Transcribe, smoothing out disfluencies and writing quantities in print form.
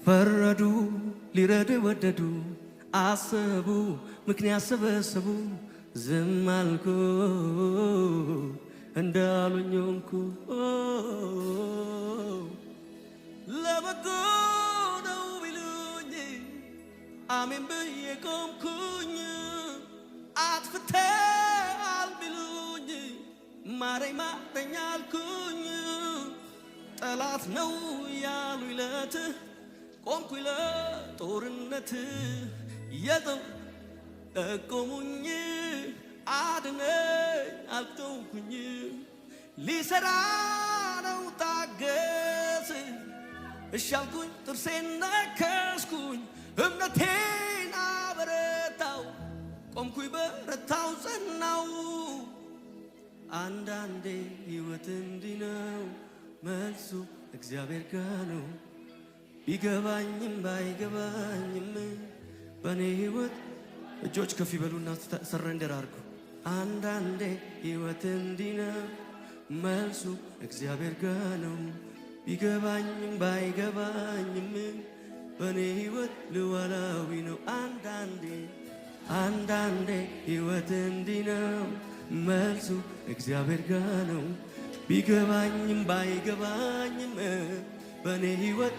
ፈረዱ ሊረዱ ወደዱ አሰቡ ምክንያት ሰበሰቡ ዝም አልኩ እንዳሉኝ ሆንኩ ለበጎ ነው ቢሉኝ አሜን ብዬ ቆምኩኝ አጥፍተሃል ቢሉኝ ማረኝ ማረኝ አልኩኝ ጠላት ነው ያሉኝ ለት ቆምኩኝ ለጦርነት የጠቆሙኝ አድነኝ አልተውኩኝ ሊሰራ ነው ታገስ እሻልኩኝ ጥርሴን ነከስኩኝ እምነቴን አበረታው ቆምኩኝ በረታው ጸናው አንዳንዴ ሕይወት እንዲህ ነው መልሱ እግዚአብሔር ጋር ነው ቢገባኝም ባይገባኝም በኔ ሕይወት እጆች ከፍ ይበሉና ሰረንደር አድርጉ አንዳንዴ ሕይወት እንዲህ ነው መልሱ እግዚአብሔር ጋር ነው ቢገባኝም ባይገባኝም በኔ ሕይወት ልዋላዊ ነው አንዳንዴ ሕይወት እንዲህ ነው መልሱ እግዚአብሔር ጋር ነው ቢገባኝም ባይገባኝም በኔ ሕይወት